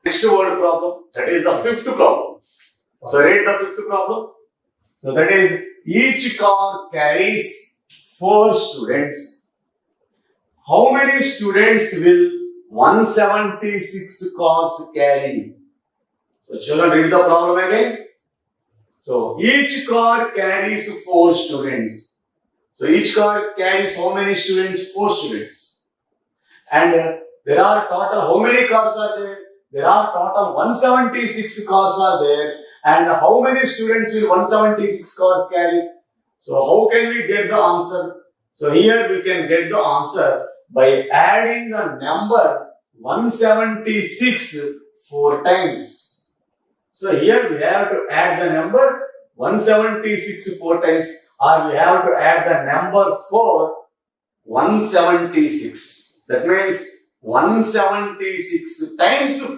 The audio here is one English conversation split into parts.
Next word problem, that is the fifth problem. So read the fifth problem. So that is, each car carries 4 students. How many students will 176 cars carry? So children, read the problem again. So each car carries 4 students. So each car carries how many students? 4 students. And there are total, how many cars are there? There are total 176 cars are there. And how many students will 176 cars carry? So how can we get the answer? So here we can get the answer by adding the number 176 4 times. So here we have to add the number 176 4 times, or we have to add the number 4 176. That means 176 times 4.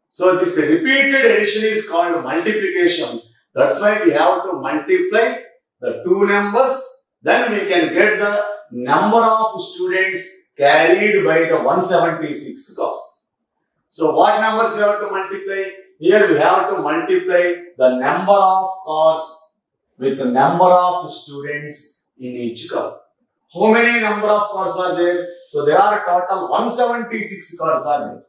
So this repeated addition is called multiplication. That's why we have to multiply the two numbers. Then we can get the number of students carried by the 176 cars. So what numbers we have to multiply? Here we have to multiply the number of cars with the number of students in each car. How many number of cars are there? So there are total 176 cars are there.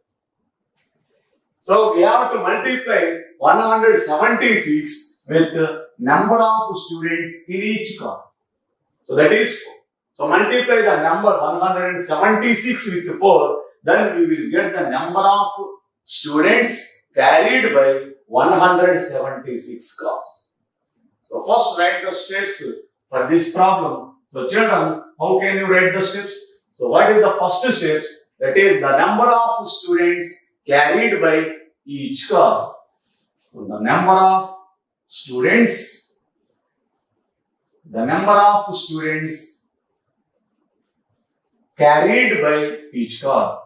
So we have to multiply 176 with the number of students in each car. So that is 4. So multiply the number 176 with 4, then we will get the number of students carried by 176 cars. So first write the steps for this problem. So children, how can you write the steps? So what is the first step? That is the number of students carried by each car. So the number of students carried by each car.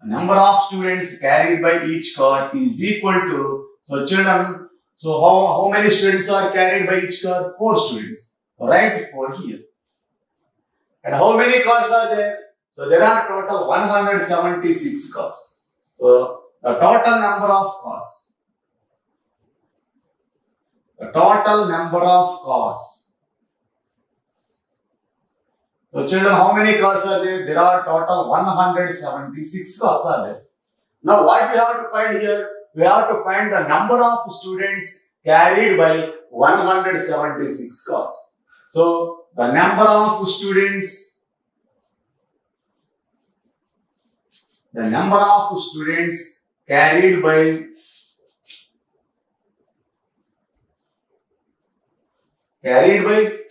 The number of students carried by each car is equal to, so children, so how many students are carried by each car? 4 students. So write 4 here. And how many cars are there? So there are total 176 cars. So the total number of cars. So children, how many cars are there? There are total 176 cars are there. Now what we have to find here? We have to find the number of students carried by 176 cars. So the number of students carried by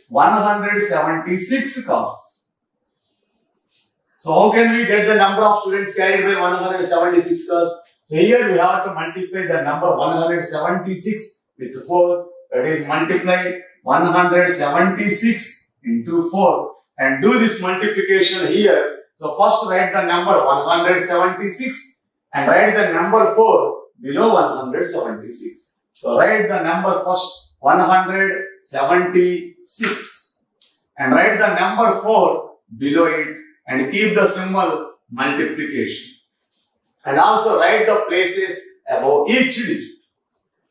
176 cars. So how can we get the number of students carried by 176 cars? So here we have to multiply the number 176 with 4. That is, multiply 176 into 4 and do this multiplication here. So first write the number 176 and write the number 4 below 176. So write the number first 176 and write the number 4 below it and keep the symbol multiplication. And also write the places above each digit.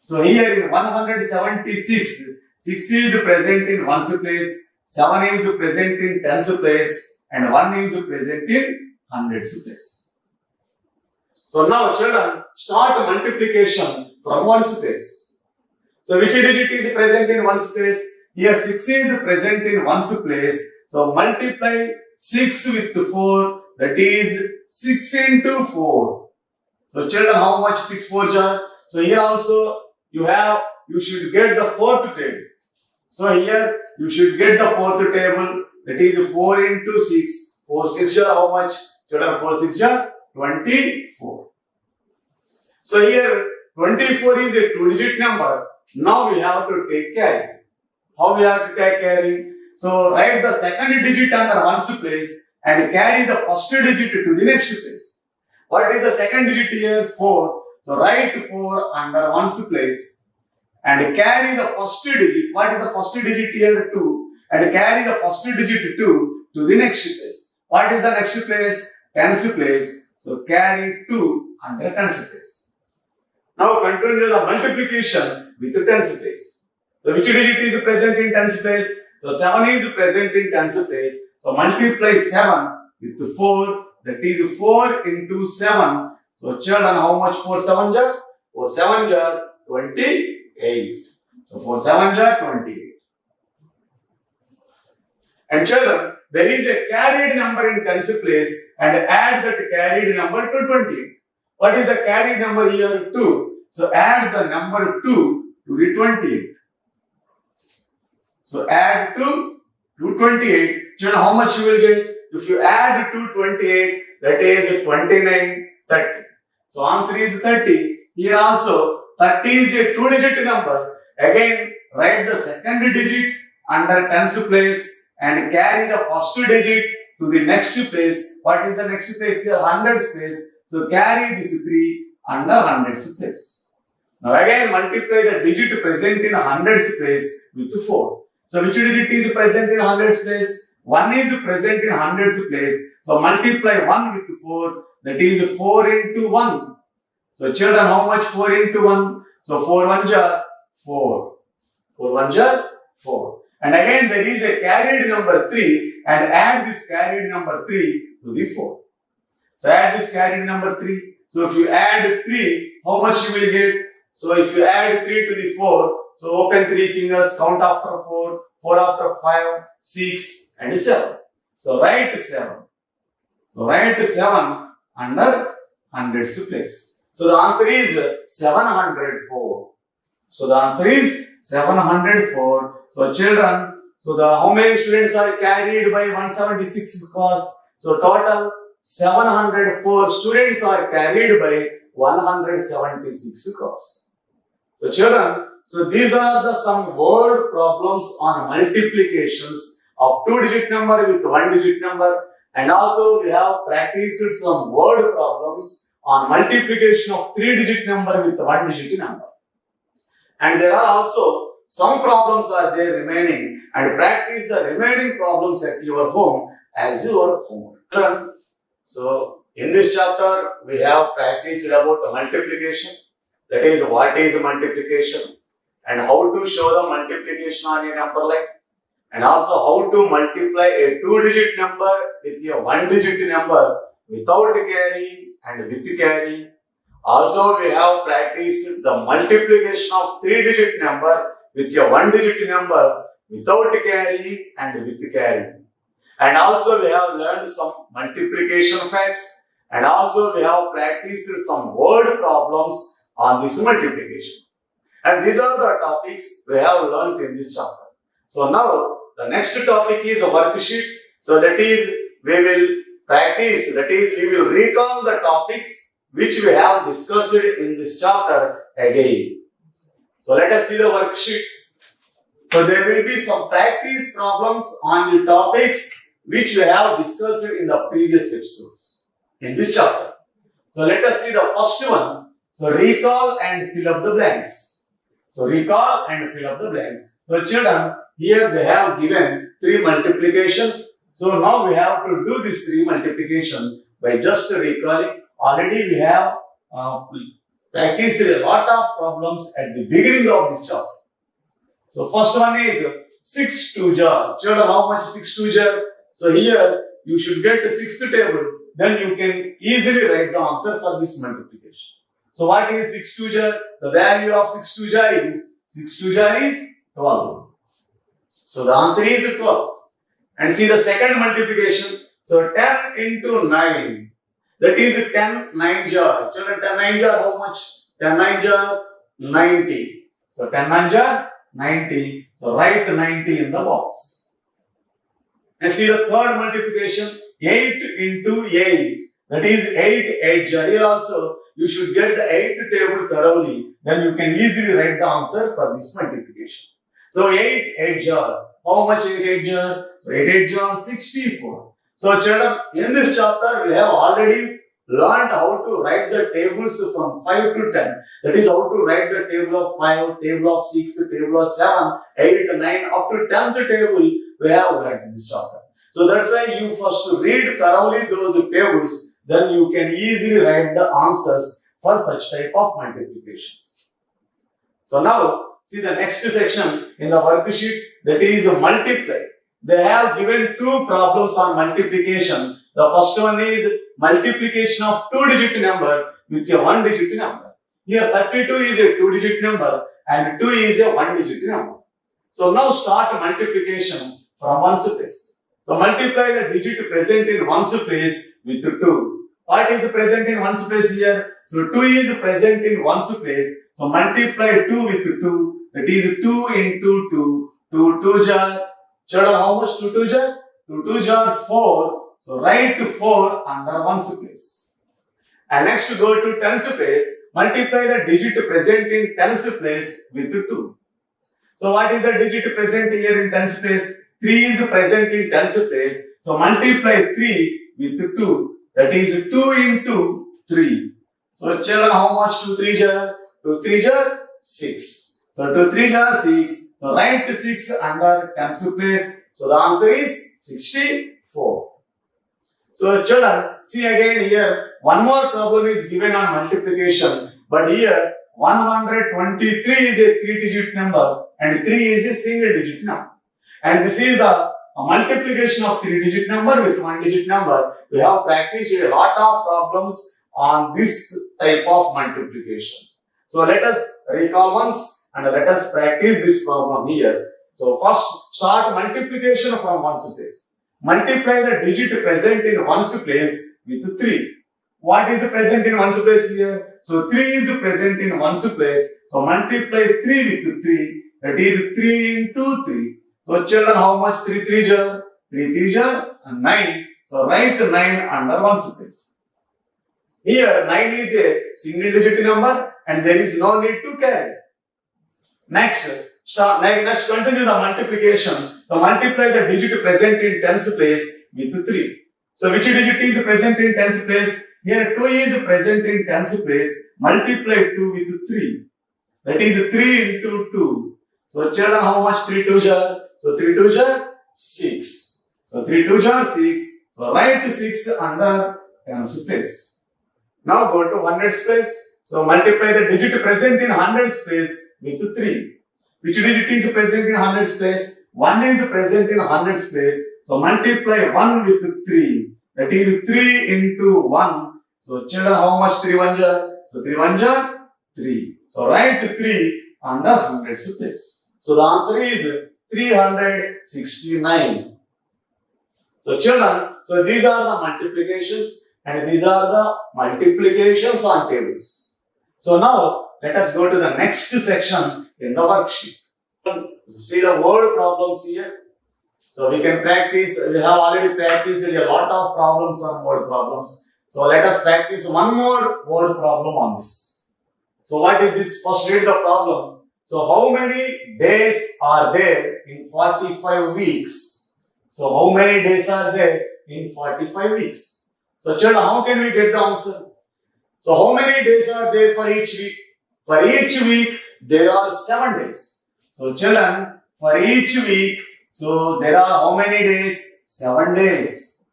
So here in 176, 6 is present in 1's place, 7 is present in 10's place, and 1 is present in 100's place. So now children, start multiplication from 1's place. So which digit is present in 1's place? Here 6 is present in 1's place. So multiply 6 with 4, that is 6 into 4. So children, how much 6 4s are? So here also you should get the 4th table. So here you should get the 4th table, that is 4 into 6. 4 6 are how much? Children, 4 6 are 24. So here 24 is a 2-digit number. Now we have to take carry. How we have to take carry? So write the second digit under 1's place and carry the first digit to the next place. What is the second digit here? 4. So write 4 under 1's place and carry the first digit. What is the first digit here? 2. And carry the first digit 2 to the next place. What is the next place? 10's place. So carry 2 under tens place. Now continue the multiplication with the tens place. So which digit is present in tens place? So 7 is present in tens place. So multiply 7 with 4. That is 4 into 7. So children, how much 4 7 jar? 4 7 jar 28. So 4 7 jar 28. And children, there is a carried number in tens place and add that carried number to 28. What is the carried number here? 2. So add the number 2 to the 28. So add 2 to 28. Children, how much you will get? If you add 2 28, that is 29, 30. So answer is 30. Here also 30 is a 2-digit number. Again, write the second digit under tens place and carry the first digit to the next place. What is the next place here? Hundreds place. So carry this 3 under hundreds place. Now again multiply the digit present in hundreds place with 4. So which digit is present in hundreds place? 1 is present in hundreds place. So multiply 1 with 4. That is 4 into 1. So children, how much 4 into 1? So 4 1 jar 4. 4 1 jar 4. And again there is a carried number 3 and add this carried number 3 to the 4. So add this carried number 3. So if you add 3, how much you will get? So if you add 3 to the 4, so open 3 fingers, count after 4, 4 after 5, 6 and 7. So write 7. So write 7 under hundreds place. So the answer is 704. So the answer is 704. So children, so the how many students are carried by 176 because so total 704 students are carried by 176 cores. So children, so these are the some word problems on multiplications of 2-digit number with 1-digit number, and also we have practiced some word problems on multiplication of 3-digit number with 1-digit number. And there are also some problems are there remaining, and practice the remaining problems at your home as your homework. So in this chapter we have practiced about multiplication, that is what is multiplication and how to show the multiplication on a number line, and also how to multiply a 2-digit number with a 1-digit number without carry and with carry. Also we have practiced the multiplication of 3-digit number with a 1-digit number without carry and with carry. And also we have learned some multiplication facts, and also we have practiced some word problems on this multiplication. And these are the topics we have learned in this chapter. So now the next topic is a worksheet. So that is we will practice, that is we will recall the topics which we have discussed in this chapter again. So let us see the worksheet. So there will be some practice problems on the topics which we have discussed in the previous episodes in this chapter. So let us see the first one. So recall and fill up the blanks. So recall and fill up the blanks. So children, here they have given 3 multiplications. So now we have to do this 3 multiplication by just recalling. Already we have practiced a lot of problems at the beginning of this chapter. So first one is 6 2 jar. Children, how much 6 2 jar? So here you should get the 6th table. Then you can easily write the answer for this multiplication. So what is 6 2 jar? The value of 6 2 jar is 12. So the answer is 12. And see the second multiplication. So 10 into 9. That is 10 9 jar. Children, 10 9 jar how much? 10 9 jar 90. So 10 9 jar 90. So write 90 in the box. And see the third multiplication. 8 into 8. That is 8 8 jar. Here also you should get the 8th table thoroughly. Then you can easily write the answer for this multiplication. So 8 8 jar. How much is 8 jar? So 8 8 jar 64. So children, in this chapter we have already learned how to write the tables from 5 to 10. That is how to write the table of 5, table of 6, table of 7, 8, 9, up to 10th table we have learned in this chapter. So that's why you first read thoroughly those tables. then you can easily write the answers for such type of multiplications. So now, see the next section in the worksheet, that is multiply. They have given two problems on multiplication. The first one is multiplication of two-digit number with a one-digit number. Here 32 is a two-digit number and 2 is a one-digit number. So now start multiplication from ones place. So multiply the digit present in ones place with 2. What is present in ones place here? So 2 is present in ones place. So multiply 2 with 2. That is 2 into 2. 2 2 jar. Children, how much 2 2 jar? 2 2 jar 4. So write 4 under ones place. And next go to tens place. Multiply the digit present in tens place with 2. So what is the digit present here in tens place? 3 is present in tens place. So multiply 3 with 2. That is 2 into 3. So children, how much 2 3 jar? 2 3 jar 6. So 2 3 jar 6. So write 6 under tens place. So the answer is 64. So children, see again here, one more problem is given on multiplication. But here 123 is a 3-digit number and 3 is a single-digit number. And this is the multiplication of 3-digit number with 1-digit number. We have practiced a lot of problems on this type of multiplication. So let us recall once and let us practice this problem here. So first start multiplication from ones place. Multiply the digit present in ones place with 3. What is present in ones place here? So 3 is present in ones place. So multiply 3 with 3. That is 3 into 3. So children, how much 3 3 jar? 3 3 jar 9. So write 9 under ones place. Here 9 is a single digit number and there is no need to carry. Next continue the multiplication. So multiply the digit present in tens place with 3. So which digit is present in tens place? Here 2 is present in tens place. Multiply 2 with 3. That is 3 into 2. So children, how much 3 2 jar? So 3 2 jar 6. So 3 2 jar 6. So write 6 under tens place. Now go to hundreds place. So multiply the digit present in hundreds place with 3. Which digit is present in hundreds place? 1 is present in hundreds place. So multiply 1 with 3. That is 3 into 1. So children, how much 3 1 jar? So 3 1 jar 3. So write 3 under hundreds place. So the answer is 369. So children, so these are the multiplications and these are the multiplications on tables. So now let us go to the next section in the worksheet. See the word problems here. So we can practice, we have already practiced a lot of problems on word problems. So let us practice one more word problem on this. So what is this? First read the problem. So how many days are there in 45 weeks? So how many days are there in 45 weeks? So children, how can we get the answer? So how many days are there for each week? For each week, there are 7 days. So children, for each week, so there are how many days? 7 days.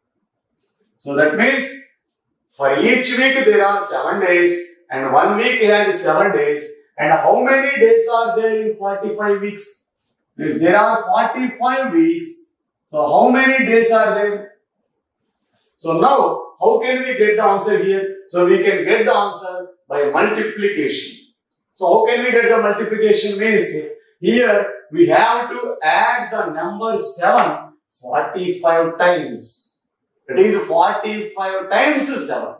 So that means for each week there are 7 days and 1 week has 7 days. And how many days are there in 45 weeks? If there are 45 weeks, so how many days are there? So now, how can we get the answer here? So we can get the answer by multiplication. So how can we get the multiplication means? Here we have to add the number 7 45 times. It is 45 times 7.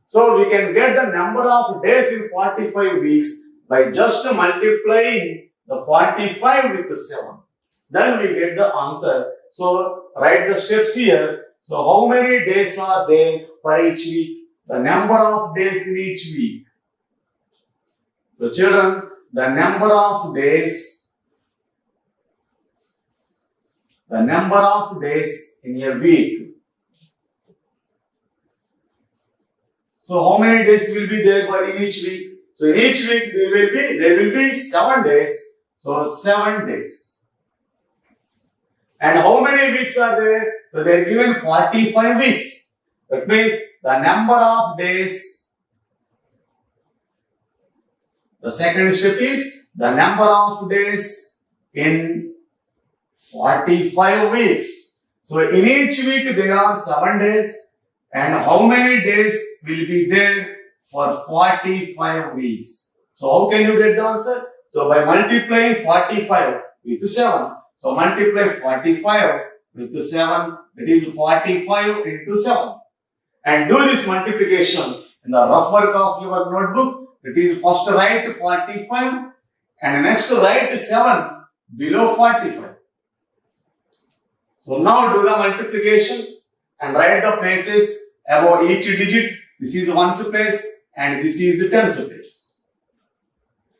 So we can get the number of days in 45 weeks by just multiplying the 45 with 7. Then we get the answer. So write the steps here. So how many days are there for each week? The number of days in each week. So children, the number of days in a week. So how many days will be there for each week? So in each week there will be 7 days. So 7 days. And how many weeks are there? So they are given 45 weeks. That means the number of days. The second step is the number of days in 45 weeks. So in each week there are 7 days, and how many days will be there for 45 weeks? So how can you get the answer? So by multiplying 45 with 7. So multiply 45 with 7, that is 45 into 7. And do this multiplication in the rough work of your notebook. That is, first write 45 and next write 7 below 45. So now do the multiplication and write the places above each digit. This is ones place and this is the tens place.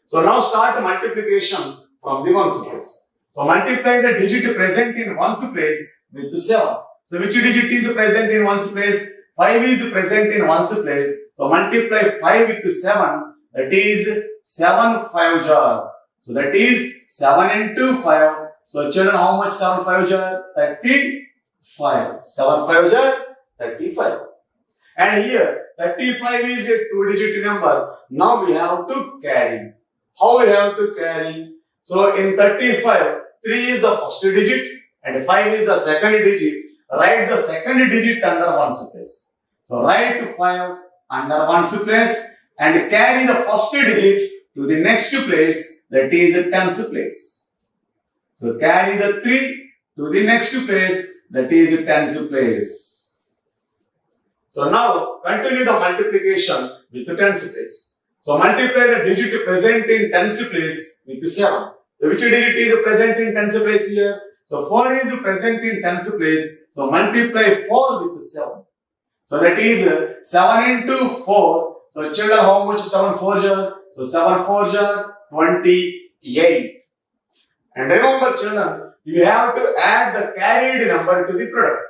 So now start multiplication from the ones place. So multiply the digit present in ones place with 7. So which digit is present in ones place? 5 is present in ones place. So multiply 5 with 7. That is 7 5 jar. So that is 7 into 5. So children, how much 7 5 jar? 35. 7 5 jar? 35. And here 35 is a 2-digit number. Now we have to carry. How we have to carry? So in 35, 3 is the first digit and 5 is the second digit. Write the second digit under ones place. So write 5 under ones place and carry the first digit to the next place, that is the tens place. So carry the 3 to the next place, that is the tens place. So now continue the multiplication with the tens place. So multiply the digit present in tens place with 7. Which digit is present in tens place here? So 4 is present in tens place. So multiply 4 with 7. So that is 7 into 4. So children, how much 7 4 jar? So 7 4 jar 28. And remember children, you have to add the carried number to the product.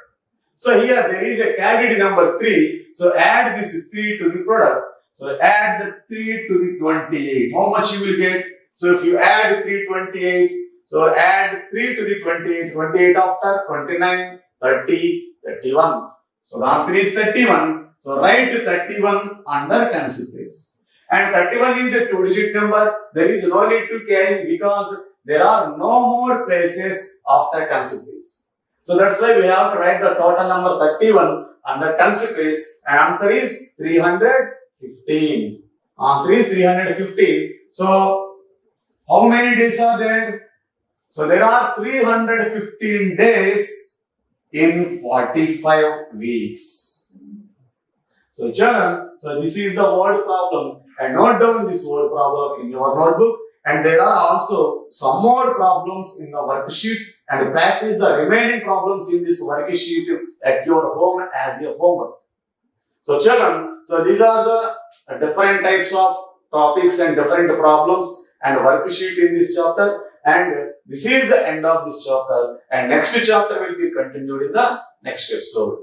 So here there is a carried number 3. So add this 3 to the product. So add the 3 to the 28. How much you will get? So if you add 3 28, so add 3 to the 28. 28 after 29, 30, 31. So the answer is 31. So write 31 under tens place. And 31 is a 2-digit number. There is no need to carry because there are no more places after tens place. So that's why we have to write the total number 31 under tens place. And answer is 315. Answer is 315. So how many days are there? So there are 315 days in 45 weeks. So children, so this is the word problem, and note down this word problem in your notebook. And there are also some more problems in the worksheet, and practice the remaining problems in this worksheet at your home as your homework. So children, so these are the different types of topics and different problems and worksheet in this chapter. And this is the end of this chapter, and next chapter will be continued in the next episode.